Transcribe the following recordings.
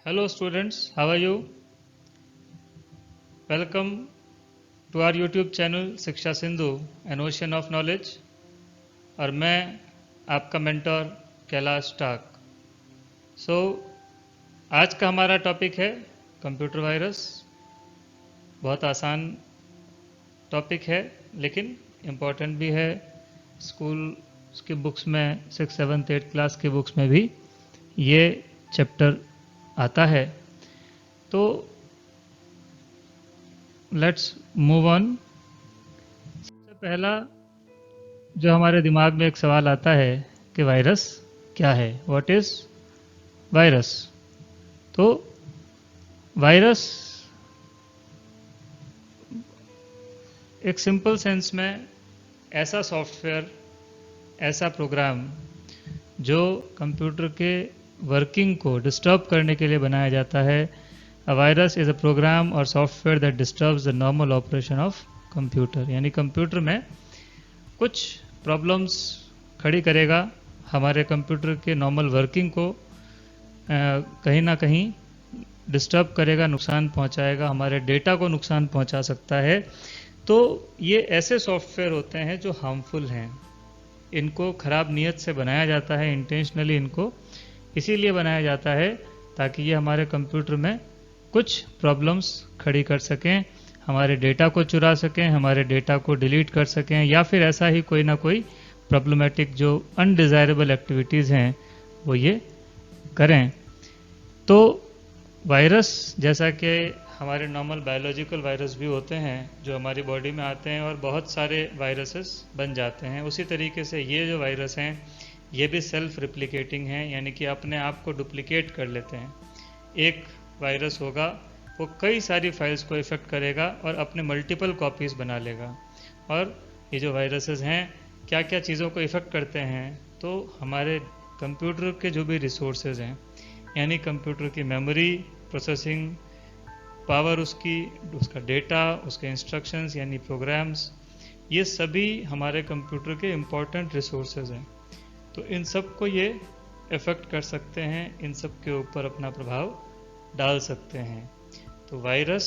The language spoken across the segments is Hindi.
Hello students, how are you? Welcome to our YouTube channel शिक्षा Sindhu N ocean of knowledge. और मैं आपका मेंटर कैलाश टाक। आज का हमारा टॉपिक है कंप्यूटर वायरस। बहुत आसान टॉपिक है लेकिन इम्पोर्टेंट भी है। स्कूल की बुक्स में 6, 7, 8 क्लास की बुक्स में भी ये चैप्टर आता है। तो लेट्स मूव ऑन। सबसे पहला जो हमारे दिमाग में एक सवाल आता है कि वायरस क्या है, व्हाट इज वायरस। तो वायरस एक सिंपल सेंस में ऐसा सॉफ्टवेयर, ऐसा प्रोग्राम जो कंप्यूटर के वर्किंग को डिस्टर्ब करने के लिए बनाया जाता है। A virus is a program और software that disturbs the normal operation of computer. यानी कंप्यूटर में कुछ प्रॉब्लम्स खड़ी करेगा, हमारे कंप्यूटर के नॉर्मल वर्किंग को कहीं ना कहीं डिस्टर्ब करेगा, नुकसान पहुंचाएगा, हमारे डेटा को नुकसान पहुंचा सकता है। तो ये ऐसे सॉफ्टवेयर होते हैं जो हार्मफुल हैं। इनको खराब नीयत से बनाया जाता है, इंटेंशनली इनको इसीलिए बनाया जाता है ताकि ये हमारे कंप्यूटर में कुछ प्रॉब्लम्स खड़ी कर सकें, हमारे डेटा को चुरा सकें, हमारे डेटा को डिलीट कर सकें, या फिर ऐसा ही कोई ना कोई प्रॉब्लमेटिक जो अनडिज़ायरेबल एक्टिविटीज़ हैं वो ये करें। तो वायरस जैसा कि हमारे नॉर्मल बायोलॉजिकल वायरस भी होते हैं जो हमारी बॉडी में आते हैं और बहुत सारे वायरसेस बन जाते हैं, उसी तरीके से ये जो वायरस हैं ये भी सेल्फ रिप्लिकेटिंग हैं, यानी कि अपने आप को डुप्लिकेट कर लेते हैं। एक वायरस होगा वो कई सारी फाइल्स को इफेक्ट करेगा और अपने मल्टीपल कॉपीज बना लेगा। और ये जो वायरसेस हैं क्या क्या चीज़ों को इफेक्ट करते हैं, तो हमारे कंप्यूटर के जो भी रिसोर्सेज हैं, यानी कंप्यूटर की मेमोरी, प्रोसेसिंग पावर, उसका डेटा, उसके इंस्ट्रक्शंस यानी प्रोग्राम्स, ये सभी हमारे कंप्यूटर के इम्पोर्टेंट रिसोर्सेज हैं। तो इन सब को ये इफेक्ट कर सकते हैं, इन सब के ऊपर अपना प्रभाव डाल सकते हैं। तो वायरस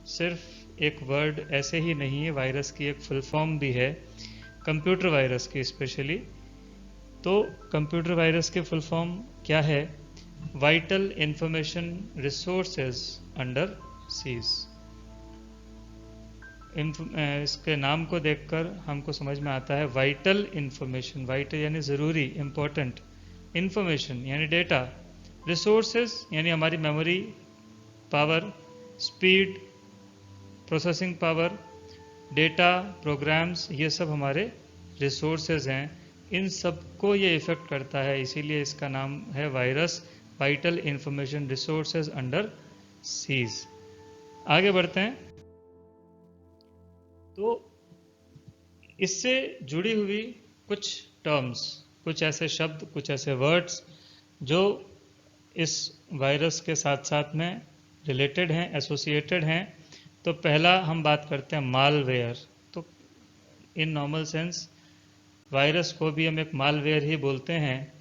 सिर्फ एक वर्ड ऐसे ही नहीं है, वायरस की एक फुल फॉर्म भी है, कंप्यूटर वायरस की स्पेशली। तो कंप्यूटर वायरस की फुल फॉर्म क्या है? Vital information resources under seize. इसके नाम को देखकर हमको समझ में आता है वाइटल इंफॉर्मेशन, वाइटल यानी ज़रूरी, इम्पोर्टेंट, इंफॉर्मेशन यानी डेटा, रिसोर्सेज यानी हमारी memory power, speed, processing power, data, programs, ये सब हमारे रिसोर्सेज हैं। इन सब को ये इफ़ेक्ट करता है, इसीलिए इसका नाम है virus, vital information resources under seize. आगे बढ़ते हैं। तो इससे जुड़ी हुई कुछ टर्म्स, कुछ ऐसे शब्द, कुछ ऐसे वर्ड्स जो इस वायरस के साथ साथ में रिलेटेड हैं, एसोसिएटेड हैं। तो पहला हम बात करते हैं मालवेयर। तो इन नॉर्मल सेंस वायरस को भी हम एक मालवेयर ही बोलते हैं।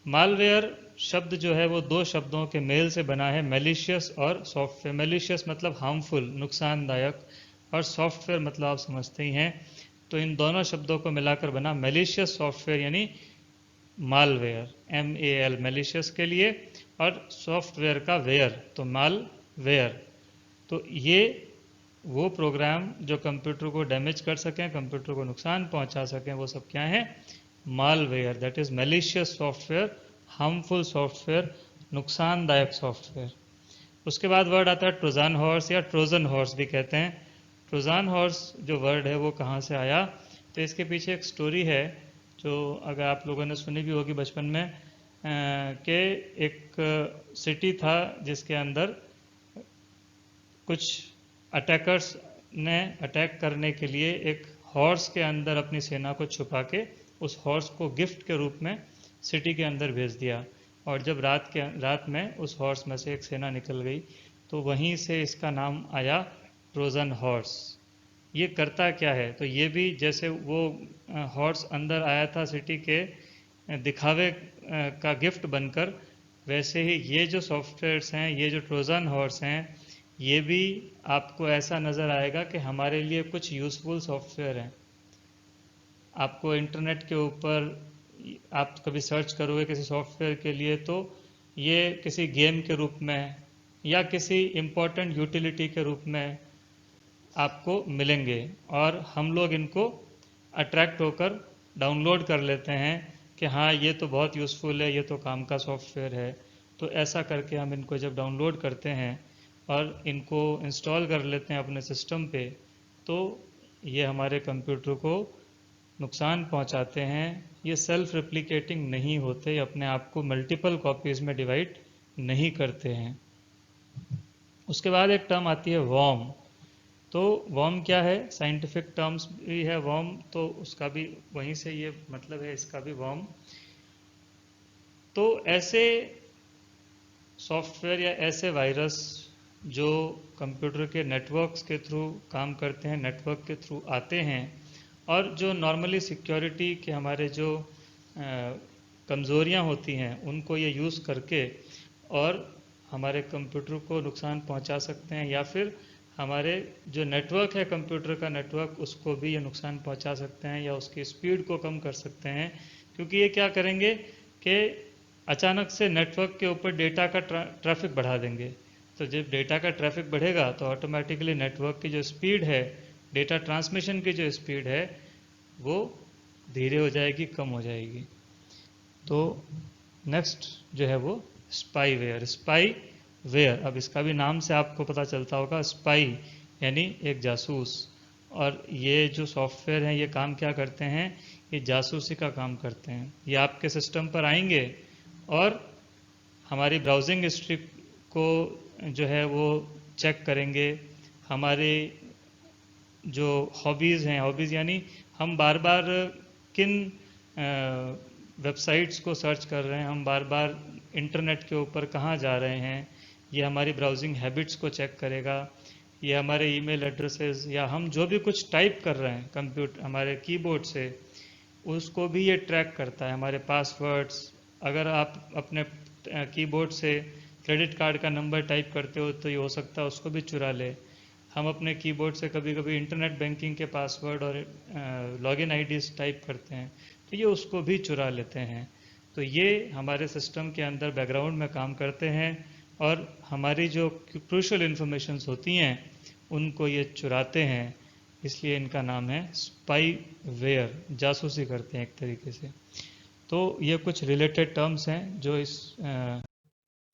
मालवेयर शब्द जो है वो दो शब्दों के मेल से बना है, मेलिशियस और सॉफ्टवेयर। मेलिशियस मतलब हार्मफुल, नुकसानदायक, और सॉफ्टवेयर मतलब आप समझते ही हैं। तो इन दोनों शब्दों को मिलाकर बना मेलिशियस सॉफ्टवेयर यानी मालवेयर, MAL मेलिशियस के लिए, और सॉफ्टवेयर का वेयर तो मालवेयर। तो ये वो प्रोग्राम जो कंप्यूटर को डैमेज कर सकें, कंप्यूटर को नुकसान पहुंचा सकें, वो सब क्या है? Malware, that is malicious software, harmful software, नुकसानदायक सॉफ्टवेयर। उसके बाद वर्ड आता है ट्रोजन हॉर्स, या ट्रोजन हॉर्स भी कहते हैं। ट्रोजन हॉर्स जो वर्ड है वो कहाँ से आया? तो इसके पीछे एक स्टोरी है जो अगर आप लोगों ने सुनी भी होगी बचपन में, कि एक सिटी था जिसके अंदर कुछ अटैकर्स ने अटैक करने के लिए एक हॉर्स के अंदर अपनी सेना को छुपा के उस हॉर्स को गिफ्ट के रूप में सिटी के अंदर भेज दिया। और जब रात में उस हॉर्स में से एक सेना निकल गई, तो वहीं से इसका नाम आया ट्रोजन हॉर्स। ये करता क्या है? तो ये भी जैसे वो हॉर्स अंदर आया था सिटी के दिखावे का गिफ्ट बनकर, वैसे ही ये जो सॉफ्टवेयर्स हैं, ये जो ट्रोजन हॉर्स हैं, ये भी आपको ऐसा नज़र आएगा कि हमारे लिए कुछ यूज़फुल सॉफ्टवेयर हैं। आपको इंटरनेट के ऊपर आप कभी सर्च करोगे किसी सॉफ्टवेयर के लिए, तो ये किसी गेम के रूप में या किसी इम्पोर्टेंट यूटिलिटी के रूप में आपको मिलेंगे, और हम लोग इनको अट्रैक्ट होकर डाउनलोड कर लेते हैं कि हाँ ये तो बहुत यूज़फुल है, ये तो काम का सॉफ्टवेयर है। तो ऐसा करके हम इनको जब डाउनलोड करते हैं और इनको इंस्टॉल कर लेते हैं अपने सिस्टम पे, तो ये हमारे कंप्यूटर को नुकसान पहुंचाते हैं। ये सेल्फ रेप्लिकेटिंग नहीं होते, अपने आप को मल्टीपल कॉपीज़ में डिवाइड नहीं करते हैं। उसके बाद एक टर्म आती है वॉर्म। तो वॉर्म क्या है, साइंटिफिक टर्म्स भी है वॉर्म, तो उसका भी वहीं से ये मतलब है, इसका भी वॉर्म। तो ऐसे सॉफ्टवेयर या ऐसे वायरस जो कंप्यूटर के नेटवर्क्स के थ्रू काम करते हैं, नेटवर्क के थ्रू आते हैं, और जो नॉर्मली सिक्योरिटी के हमारे जो कमज़ोरियाँ होती हैं उनको ये यूज़ करके और हमारे कंप्यूटर को नुकसान पहुंचा सकते हैं, या फिर हमारे जो नेटवर्क है कंप्यूटर का नेटवर्क, उसको भी ये नुकसान पहुंचा सकते हैं या उसकी स्पीड को कम कर सकते हैं। क्योंकि ये क्या करेंगे कि अचानक से नेटवर्क के ऊपर डेटा का ट्रैफिक बढ़ा देंगे। तो जब डेटा का ट्रैफिक बढ़ेगा तो ऑटोमेटिकली नेटवर्क की जो स्पीड है, डेटा ट्रांसमिशन की जो स्पीड है, वो धीरे हो जाएगी, कम हो जाएगी। तो नेक्स्ट जो है वो स्पाईवेयर। स्पाईवेयर, अब इसका भी नाम से आपको पता चलता होगा, स्पाई यानी एक जासूस। और ये जो सॉफ्टवेयर हैं ये काम क्या करते हैं, ये जासूसी का काम करते हैं। ये आपके सिस्टम पर आएंगे और हमारी ब्राउजिंग हिस्ट्री को जो है वो चेक करेंगे। हमारे जो हॉबीज़ हैं, हॉबीज़ यानी हम बार बार किन वेबसाइट्स को सर्च कर रहे हैं, हम बार बार इंटरनेट के ऊपर कहाँ जा रहे हैं, ये हमारी ब्राउजिंग हैबिट्स को चेक करेगा। ये हमारे ईमेल एड्रेसेस या हम जो भी कुछ टाइप कर रहे हैं कंप्यूटर हमारे कीबोर्ड से, उसको भी ये ट्रैक करता है। हमारे पासवर्ड्स, अगर आप अपने कीबोर्ड से क्रेडिट कार्ड का नंबर टाइप करते हो तो ये हो सकता है उसको भी चुरा ले। हम अपने कीबोर्ड से कभी कभी इंटरनेट बैंकिंग के पासवर्ड और लॉगिन आईडीज टाइप करते हैं, तो ये उसको भी चुरा लेते हैं। तो ये हमारे सिस्टम के अंदर बैकग्राउंड में काम करते हैं और हमारी जो क्रूशियल इंफॉर्मेशंस होती हैं उनको ये चुराते हैं। इसलिए इनका नाम है स्पाईवेयर, जासूसी करते हैं एक तरीके से। तो ये कुछ रिलेटेड टर्म्स हैं जो इस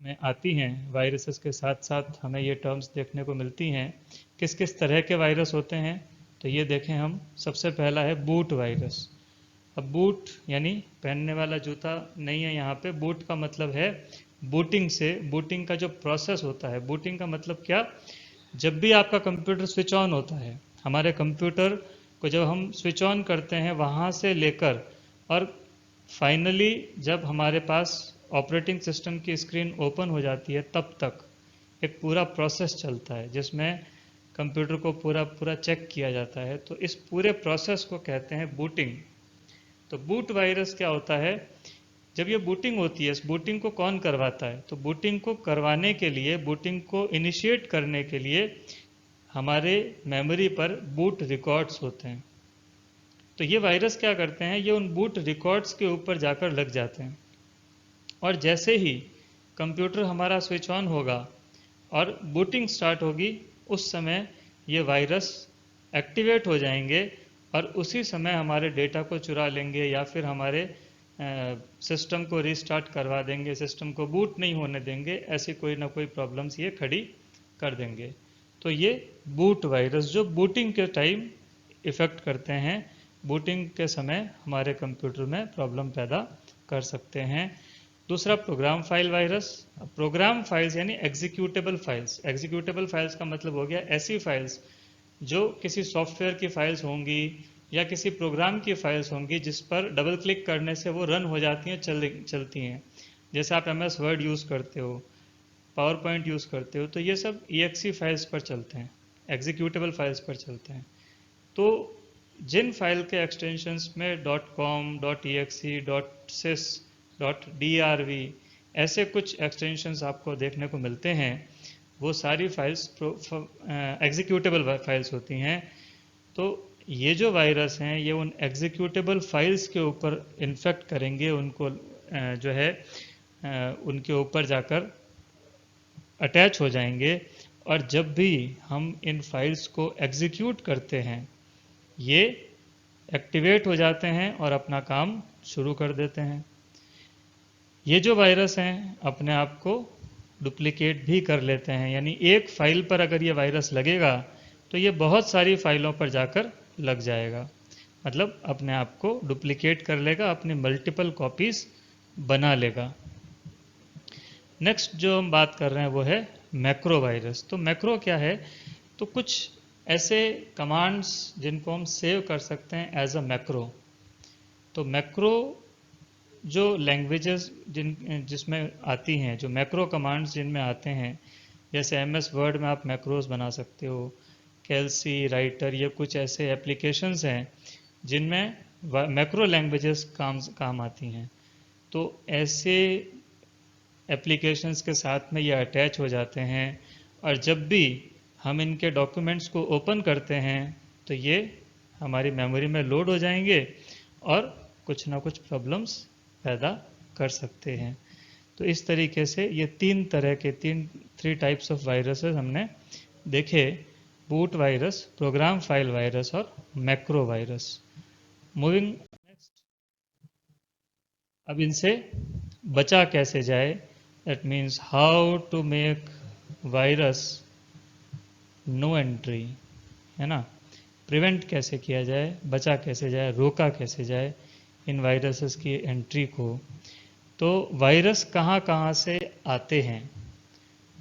में आती हैं। वायरसेस के साथ साथ हमें ये टर्म्स देखने को मिलती हैं। किस किस तरह के वायरस होते हैं, तो ये देखें हम। सबसे पहला है बूट वायरस। अब बूट यानी पहनने वाला जूता नहीं है यहाँ पे। बूट का मतलब है बूटिंग से, बूटिंग का जो प्रोसेस होता है। बूटिंग का मतलब क्या, जब भी आपका कंप्यूटर स्विच ऑन होता है, हमारे कंप्यूटर को जब हम स्विच ऑन करते हैं वहाँ से लेकर और फाइनली जब हमारे पास ऑपरेटिंग सिस्टम की स्क्रीन ओपन हो जाती है, तब तक एक पूरा प्रोसेस चलता है जिसमें कंप्यूटर को पूरा पूरा चेक किया जाता है। तो इस पूरे प्रोसेस को कहते हैं बूटिंग। तो बूट वायरस क्या होता है, जब ये बूटिंग होती है, इस बूटिंग को कौन करवाता है, तो बूटिंग को करवाने के लिए, बूटिंग को इनिशिएट करने के लिए हमारे मेमोरी पर बूट रिकॉर्ड्स होते हैं। तो ये वायरस क्या करते हैं, ये उन बूट रिकॉर्ड्स के ऊपर जाकर लग जाते हैं, और जैसे ही कंप्यूटर हमारा स्विच ऑन होगा और बूटिंग स्टार्ट होगी, उस समय ये वायरस एक्टिवेट हो जाएंगे और उसी समय हमारे डेटा को चुरा लेंगे या फिर हमारे सिस्टम को रीस्टार्ट करवा देंगे, सिस्टम को बूट नहीं होने देंगे, ऐसी कोई ना कोई प्रॉब्लम्स ये खड़ी कर देंगे। तो ये बूट वायरस जो बूटिंग के टाइम इफ़ेक्ट करते हैं, बूटिंग के समय हमारे कंप्यूटर में प्रॉब्लम पैदा कर सकते हैं। दूसरा programme file virus. Program files यानी एग्जीक्यूटेबल फाइल्स। एग्जीक्यूटेबल फाइल्स का मतलब हो गया ऐसी फाइल्स जो किसी सॉफ्टवेयर की फाइल्स होंगी या किसी प्रोग्राम की फाइल्स होंगी जिस पर डबल क्लिक करने से वो रन हो जाती हैं, चलती हैं। जैसे आप MS वर्ड यूज़ करते हो, पावर पॉइंट यूज़ करते हो, तो ये सब EXE फाइल्स पर चलते हैं, एग्जीक्यूटेबल फाइल्स पर चलते हैं। तो जिन फाइल के एक्सटेंशंस में .com, .exe, .sys, .drv ऐसे कुछ एक्सटेंशंस आपको देखने को मिलते हैं, वो सारी फाइल्स एग्जीक्यूटेबल फाइल्स होती हैं। तो ये जो वायरस हैं ये उन एग्जीक्यूटेबल फाइल्स के ऊपर इन्फेक्ट करेंगे, उनको जो है उनके ऊपर जाकर अटैच हो जाएंगे, और जब भी हम इन फाइल्स को एग्जीक्यूट करते हैं ये एक्टिवेट हो जाते हैं और अपना काम शुरू कर देते हैं। ये जो वायरस हैं अपने आप को डुप्लीकेट भी कर लेते हैं, यानी एक फाइल पर अगर ये वायरस लगेगा तो ये बहुत सारी फाइलों पर जाकर लग जाएगा, मतलब अपने आप को डुप्लीकेट कर लेगा, अपनी मल्टीपल कॉपीज बना लेगा। नेक्स्ट जो हम बात कर रहे हैं वो है मैक्रो वायरस। तो मैक्रो क्या है? तो कुछ ऐसे कमांड्स जिनको हम सेव कर सकते हैं एज अ मैक्रो। तो मैक्रो जो लैंग्वेजेस जिसमें आती हैं, जो मैक्रो कमांड्स जिनमें आते हैं, जैसे एमएस वर्ड में आप मैक्रोस बना सकते हो, कैल्सी, राइटर, ये कुछ ऐसे एप्लीकेशंस हैं जिनमें मैक्रो लैंग्वेजेस काम आती हैं। तो ऐसे एप्लीकेशंस के साथ में ये अटैच हो जाते हैं, और जब भी हम इनके डॉक्यूमेंट्स को ओपन करते हैं तो ये हमारी मेमोरी में लोड हो जाएंगे और कुछ ना कुछ प्रॉब्लम्स पैदा कर सकते हैं। तो इस तरीके से ये थ्री टाइप्स ऑफ वायरसेस हमने देखे: boot virus, program file virus और मैक्रो वायरस। मूविंग नेक्स्ट, अब इनसे बचा कैसे जाए, that means how to make virus no entry, है ना। प्रिवेंट कैसे किया जाए, बचा कैसे जाए, रोका कैसे जाए इन वायरसेस की एंट्री को। तो वायरस कहाँ कहाँ से आते हैं,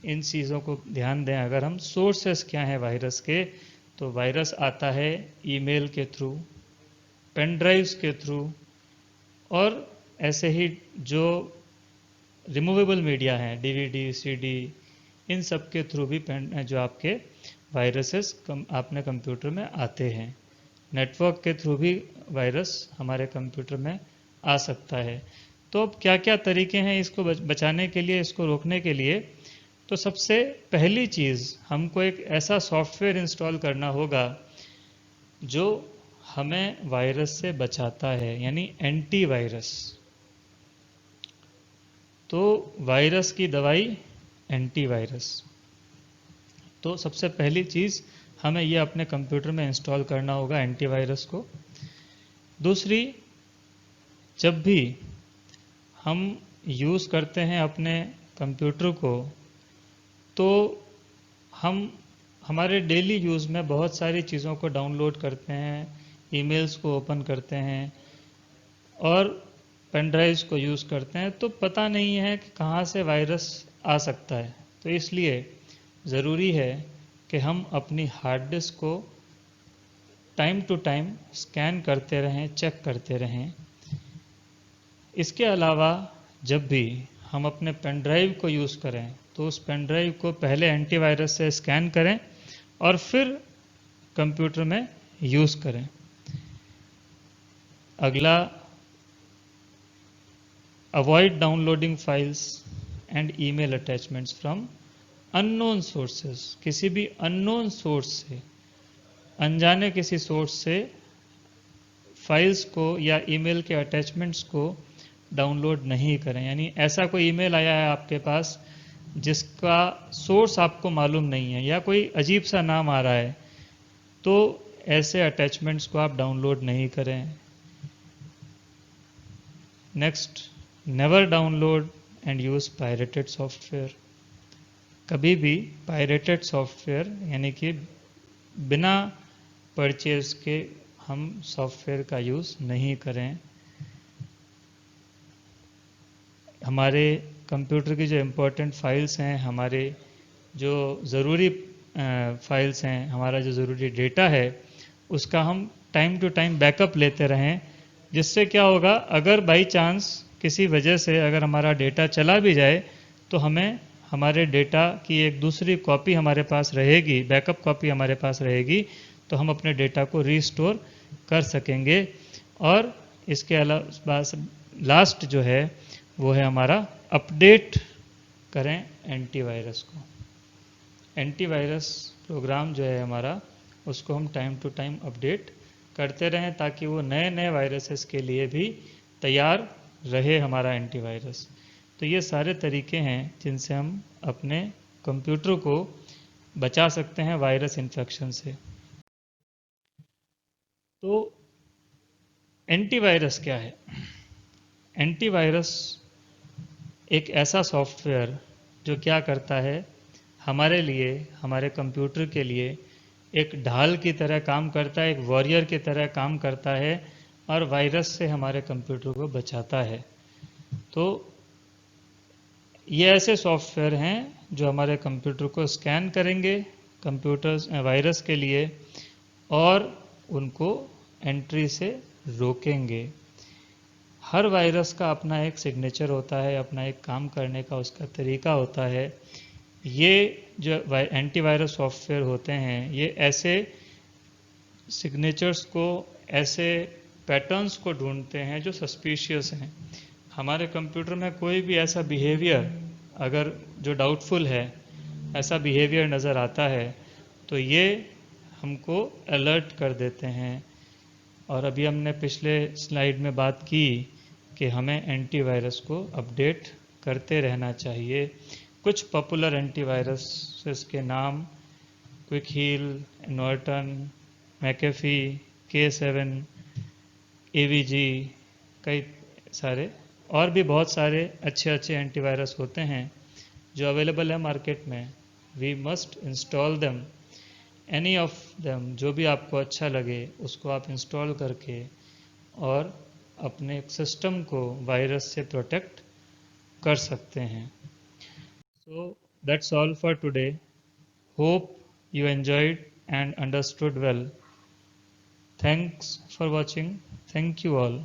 इन चीज़ों को ध्यान दें। अगर हम सोर्सेस क्या हैं वायरस के, तो वायरस आता है ईमेल के थ्रू, पेन ड्राइव्स के थ्रू, और ऐसे ही जो रिमूवेबल मीडिया हैं, डीवीडी, सीडी, इन सब के थ्रू भी जो आपके वायरसेस अपने कंप्यूटर में आते हैं। नेटवर्क के थ्रू भी वायरस हमारे कंप्यूटर में आ सकता है। तो अब क्या क्या तरीके हैं इसको बचाने के लिए, इसको रोकने के लिए? तो सबसे पहली चीज़, हमको एक ऐसा सॉफ्टवेयर इंस्टॉल करना होगा जो हमें वायरस से बचाता है, यानी एंटीवायरस। तो वायरस की दवाई एंटीवायरस। तो सबसे पहली चीज़ हमें यह अपने कंप्यूटर में इंस्टॉल करना होगा, एंटीवायरस को। दूसरी, जब भी हम यूज़ करते हैं अपने कंप्यूटर को, तो हम हमारे डेली यूज़ में बहुत सारी चीज़ों को डाउनलोड करते हैं, ईमेल्स को ओपन करते हैं और पेन ड्राइव्स को यूज़ करते हैं, तो पता नहीं है कि कहाँ से वायरस आ सकता है। तो इसलिए ज़रूरी है कि हम अपनी हार्ड डिस्क को टाइम टू टाइम स्कैन करते रहें, चेक करते रहें। इसके अलावा जब भी हम अपने पेन ड्राइव को यूज़ करें तो उस पेन ड्राइव को पहले एंटीवायरस से स्कैन करें और फिर कंप्यूटर में यूज़ करें। अगला, avoid downloading files and email attachments from unknown sources. किसी भी अननोन सोर्स से, अनजाने किसी सोर्स से फाइल्स को या ईमेल के अटैचमेंट्स को डाउनलोड नहीं करें। यानी ऐसा कोई ईमेल आया है आपके पास जिसका सोर्स आपको मालूम नहीं है, या कोई अजीब सा नाम आ रहा है, तो ऐसे अटैचमेंट्स को आप डाउनलोड नहीं करें। Next, never download and use pirated software. कभी भी पायरेटेड सॉफ्टवेयर, यानी कि बिना परचेज के हम सॉफ्टवेयर का यूज़ नहीं करें। हमारे कंप्यूटर की जो इम्पोर्टेंट फाइल्स हैं, हमारे जो ज़रूरी फाइल्स हैं, हमारा जो ज़रूरी डेटा है, उसका हम टाइम टू टाइम बैकअप लेते रहें। जिससे क्या होगा, अगर बाई चांस किसी वजह से अगर हमारा डेटा चला भी जाए तो हमें हमारे डेटा की एक दूसरी कॉपी हमारे पास रहेगी, बैकअप कॉपी हमारे पास रहेगी, तो हम अपने डेटा को रीस्टोर कर सकेंगे। और इसके अलावा लास्ट जो है वो है हमारा अपडेट करें एंटीवायरस को। एंटीवायरस प्रोग्राम जो है हमारा, उसको हम टाइम टू टाइम अपडेट करते रहें ताकि वो नए नए वायरसेस के लिए भी तैयार रहे हमारा एंटीवायरस। तो ये सारे तरीके हैं जिनसे हम अपने कंप्यूटर को बचा सकते हैं वायरस इन्फेक्शन से। तो एंटीवायरस क्या है? एंटीवायरस एक ऐसा सॉफ्टवेयर जो क्या करता है, हमारे लिए, हमारे कंप्यूटर के लिए एक ढाल की तरह काम करता है, एक वॉरियर की तरह काम करता है और वायरस से हमारे कंप्यूटर को बचाता है। तो ये ऐसे सॉफ्टवेयर हैं जो हमारे कंप्यूटर को स्कैन करेंगे कंप्यूटर्स वायरस के लिए और उनको एंट्री से रोकेंगे। हर वायरस का अपना एक सिग्नेचर होता है, अपना एक काम करने का उसका तरीका होता है। ये जो एंटीवायरस सॉफ्टवेयर होते हैं, ये ऐसे सिग्नेचर्स को, ऐसे पैटर्न्स को ढूंढते हैं जो सस्पिशियस हैं। हमारे कंप्यूटर में कोई भी ऐसा बिहेवियर अगर जो डाउटफुल है, ऐसा बिहेवियर नज़र आता है तो ये हमको अलर्ट कर देते हैं। और अभी हमने पिछले स्लाइड में बात की कि हमें एंटीवायरस को अपडेट करते रहना चाहिए। कुछ पॉपुलर एंटीवायरस के नाम Quick Heal, Norton, McAfee, K7, AVG, कई सारे और भी बहुत सारे अच्छे अच्छे एंटीवायरस होते हैं जो अवेलेबल है मार्केट में। We must install them, any of them, जो भी आपको अच्छा लगे उसको आप इंस्टॉल करके और अपने सिस्टम को वायरस से प्रोटेक्ट कर सकते हैं। So that's all for today. Hope you enjoyed and understood well. Thanks for watching. Thank you all.